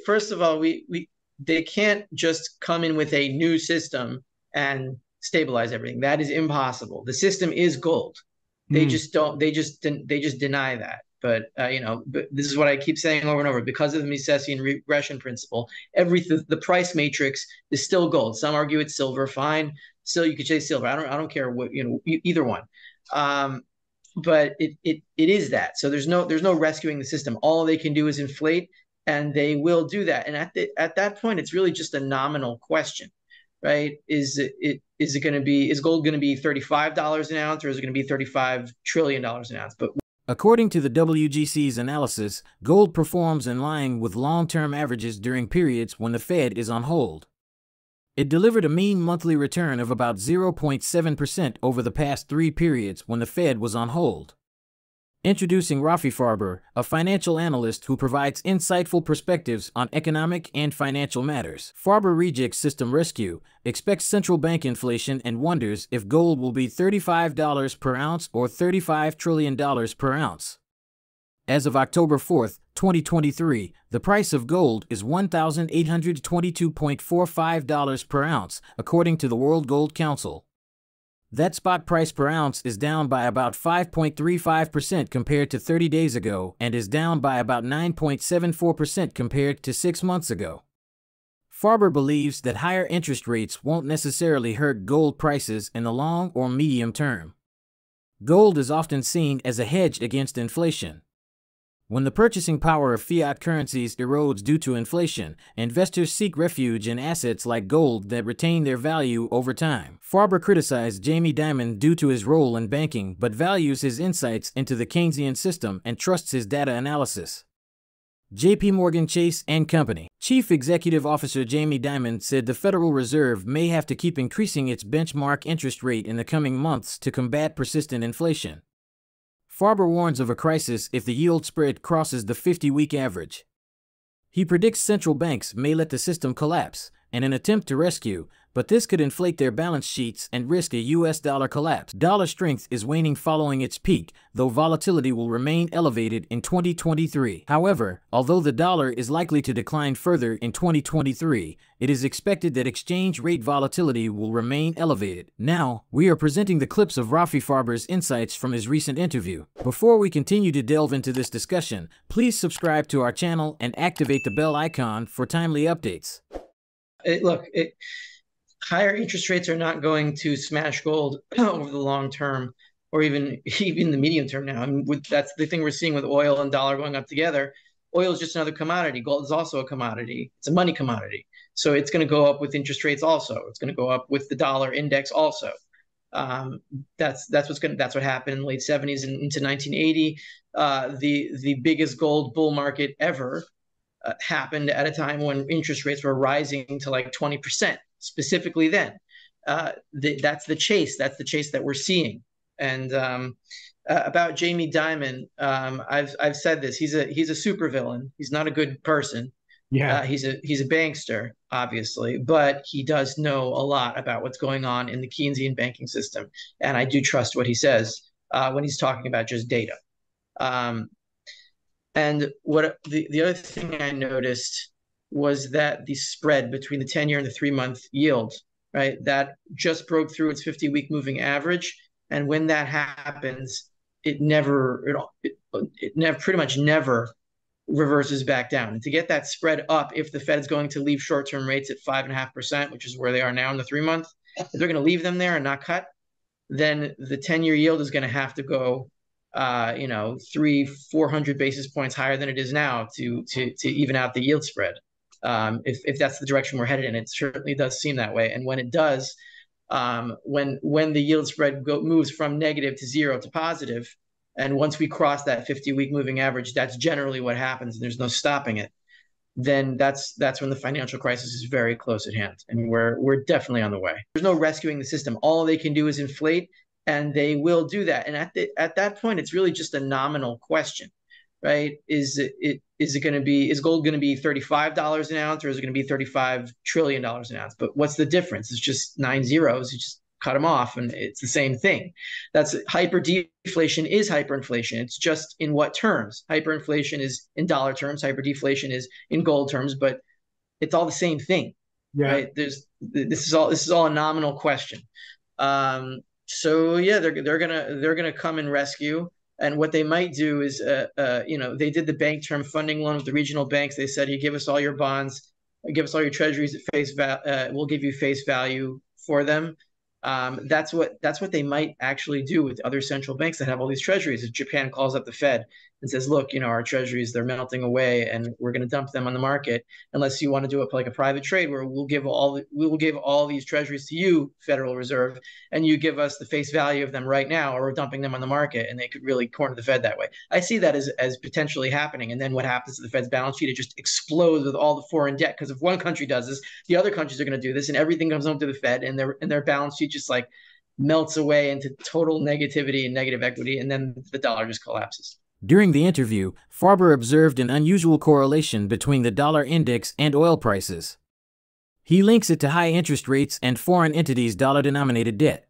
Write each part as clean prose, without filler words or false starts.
first of all, they can't just come in with a new system and stabilize everything. That is impossible. The system is gold. They Hmm. just don't. They just deny that. But this is what I keep saying over and over. Because of the Misesian regression principle, the price matrix is still gold. Some argue it's silver. Fine, still you could say silver. I don't care what either one. Um, but it is that. So there's no rescuing the system. All they can do is inflate, and they will do that. And at that point, it's really just a nominal question, right? Is gold going to be $35 an ounce, or is it going to be $35 trillion an ounce? But According to the WGC's analysis, gold performs in line with long-term averages during periods when the Fed is on hold. It delivered a mean monthly return of about 0.7% over the past 3 periods when the Fed was on hold. Introducing Rafi Farber, a financial analyst who provides insightful perspectives on economic and financial matters. Farber rejects system rescue, expects central bank inflation, and wonders if gold will be $35 per ounce or $35 trillion per ounce. As of October 4, 2023, the price of gold is $1,822.45 per ounce, according to the World Gold Council. That spot price per ounce is down by about 5.35% compared to 30 days ago and is down by about 9.74% compared to 6 months ago. Farber believes that higher interest rates won't necessarily hurt gold prices in the long or medium term. Gold is often seen as a hedge against inflation. When the purchasing power of fiat currencies erodes due to inflation, investors seek refuge in assets like gold that retain their value over time. Farber criticized Jamie Dimon due to his role in banking, but values his insights into the Keynesian system and trusts his data analysis. J.P. Morgan Chase and Company Chief Executive Officer Jamie Dimon said the Federal Reserve may have to keep increasing its benchmark interest rate in the coming months to combat persistent inflation. Farber warns of a crisis if the yield spread crosses the 50-week average. He predicts central banks may let the system collapse in an attempt to rescue, but this could inflate their balance sheets and risk a U.S. dollar collapse. Dollar strength is waning following its peak, though volatility will remain elevated in 2023. However, although the dollar is likely to decline further in 2023, it is expected that exchange rate volatility will remain elevated. Now, we are presenting the clips of Rafi Farber's insights from his recent interview. Before we continue to delve into this discussion, please subscribe to our channel and activate the bell icon for timely updates. Higher interest rates are not going to smash gold over the long term, or even the medium term now. I mean, that's the thing we're seeing with oil and dollar going up together. Oil is just another commodity. Gold is also a commodity. It's a money commodity. So it's going to go up with interest rates also. It's going to go up with the dollar index also. That's what happened in the late 70s and into 1980. The biggest gold bull market ever happened at a time when interest rates were rising to like 20%. Specifically then. That's the chase. That's the chase that we're seeing. And about Jamie Dimon, I've said this. He's a supervillain. He's not a good person. Yeah. He's a bankster, obviously, but he does know a lot about what's going on in the Keynesian banking system. And I do trust what he says when he's talking about just data. And what the other thing I noticed was that the spread between the 10-year and the 3-month yield, right, that just broke through its 50-week moving average. And when that happens, it pretty much never reverses back down. And to get that spread up, if the Fed is going to leave short-term rates at 5.5%, which is where they are now in the 3-month, if they're going to leave them there and not cut, then the 10-year yield is going to have to go 300-400 basis points higher than it is now to even out the yield spread. If that's the direction we're headed in. It certainly does seem that way. And when it does, when the yield spread moves from negative to zero to positive, and once we cross that 50-week moving average, that's generally what happens, and there's no stopping it, then that's when the financial crisis is very close at hand. And we're definitely on the way. There's no rescuing the system. All they can do is inflate, and they will do that. And at that point, it's really just a nominal question. Right? Is gold going to be $35 an ounce, or is it going to be $35 trillion an ounce? But what's the difference? It's just 9 zeros. cut them off, and it's the same thing. That's hyperdeflation is hyperinflation. It's just in what terms? Hyperinflation is in dollar terms. Hyperdeflation is in gold terms, but it's all the same thing, right? This is all a nominal question. So yeah, they're gonna come and rescue. And what they might do is, they did the bank term funding loan with the regional banks. They said, you give us all your bonds, give us all your treasuries at face value. We'll give you face value for them. That's what they might actually do with other central banks that have all these treasuries. If Japan calls up the Fed and says, look, our treasuries, they're melting away and we're going to dump them on the market unless you want to do it like a private trade where we will give all these treasuries to you, Federal Reserve, and you give us the face value of them right now, or we're dumping them on the market. And they could really corner the Fed that way. I see that as potentially happening. And then what happens to the Fed's balance sheet? It just explodes with all the foreign debt, because if one country does this, the other countries are going to do this, and everything comes home to the Fed, and their balance sheet just like melts away into total negativity and negative equity, and then the dollar just collapses. During the interview, Farber observed an unusual correlation between the dollar index and oil prices. He links it to high interest rates and foreign entities' dollar-denominated debt.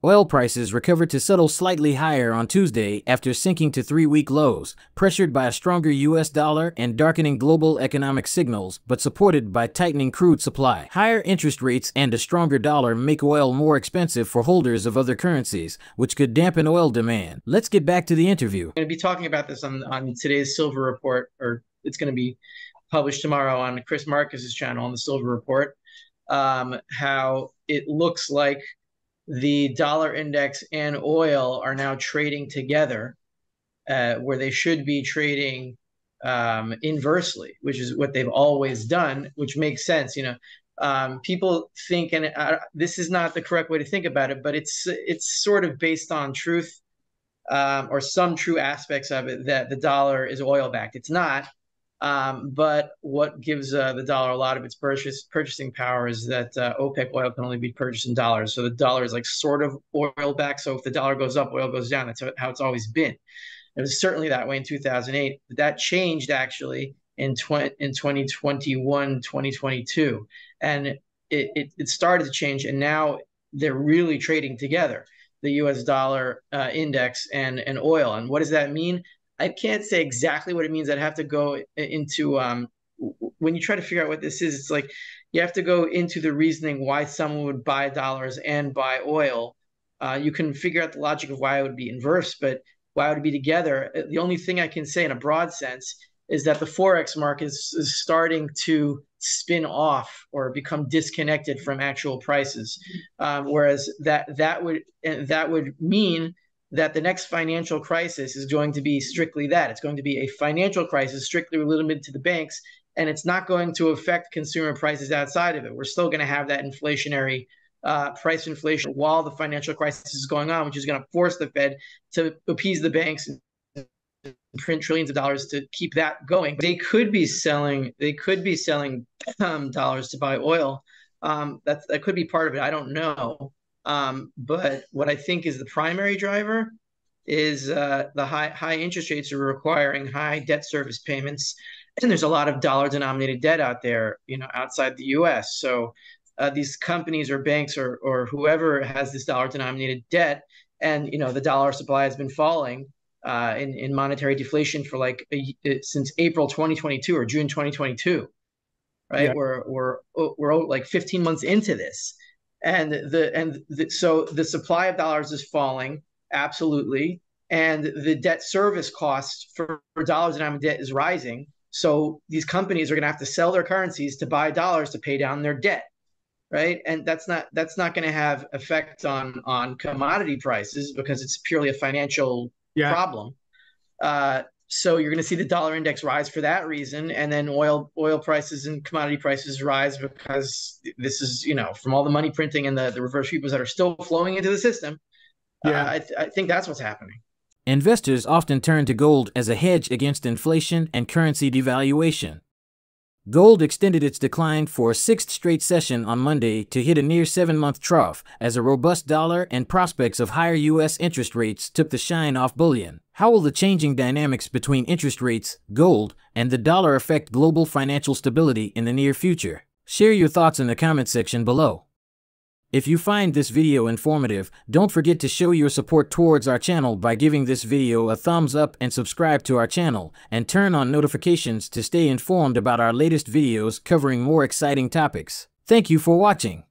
Oil prices recovered to settle slightly higher on Tuesday after sinking to 3-week lows, pressured by a stronger U.S. dollar and darkening global economic signals, but supported by tightening crude supply. Higher interest rates and a stronger dollar make oil more expensive for holders of other currencies, which could dampen oil demand. Let's get back to the interview. I'm going to be talking about this on today's Silver Report, or it's going to be published tomorrow on Chris Marcus's channel on the Silver Report, how it looks like the dollar index and oil are now trading together, where they should be trading inversely, which is what they've always done, which makes sense. People think, and this is not the correct way to think about it, but it's sort of based on truth, or some true aspects of it, that the dollar is oil backed. It's not. But what gives the dollar a lot of its purchasing power is that OPEC oil can only be purchased in dollars. So the dollar is like sort of oil back. So if the dollar goes up, oil goes down. That's how it's always been. It was certainly that way in 2008. But that changed actually in 2021, 2022. And it started to change. And now they're really trading together, the US dollar index and oil. And what does that mean? I can't say exactly what it means. I'd have to go into, when you try to figure out what this is, it's like you have to go into the reasoning why someone would buy dollars and buy oil. You can figure out the logic of why it would be inverse, but why would it be together? The only thing I can say in a broad sense is that the Forex market is starting to spin off or become disconnected from actual prices, whereas that would mean that the next financial crisis is going to be strictly that. It's going to be a financial crisis strictly limited to the banks, and it's not going to affect consumer prices outside of it. We're still going to have that inflationary price inflation while the financial crisis is going on, which is going to force the Fed to appease the banks and print trillions of dollars to keep that going. They could be selling dollars to buy oil. That could be part of it. I don't know. But what I think is the primary driver is the high interest rates are requiring high debt service payments, and there's a lot of dollar-denominated debt out there, outside the U.S. So these companies or banks or whoever has this dollar-denominated debt, and the dollar supply has been falling in monetary deflation for since April 2022 or June 2022, right? Yeah. We're like 15 months into this. So the supply of dollars is falling, absolutely, and the debt service cost for dollars denominated debt is rising. So these companies are going to have to sell their currencies to buy dollars to pay down their debt, right? And that's not going to have effect on commodity prices because it's purely a financial problem. So you're going to see the dollar index rise for that reason, and then oil prices and commodity prices rise because this is, from all the money printing and the reverse repos that are still flowing into the system. I think that's what's happening. Investors often turn to gold as a hedge against inflation and currency devaluation. Gold extended its decline for a 6th straight session on Monday to hit a near 7-month trough as a robust dollar and prospects of higher U.S. interest rates took the shine off bullion. How will the changing dynamics between interest rates, gold, and the dollar affect global financial stability in the near future? Share your thoughts in the comment section below. If you find this video informative, don't forget to show your support towards our channel by giving this video a thumbs up and subscribe to our channel, and turn on notifications to stay informed about our latest videos covering more exciting topics. Thank you for watching.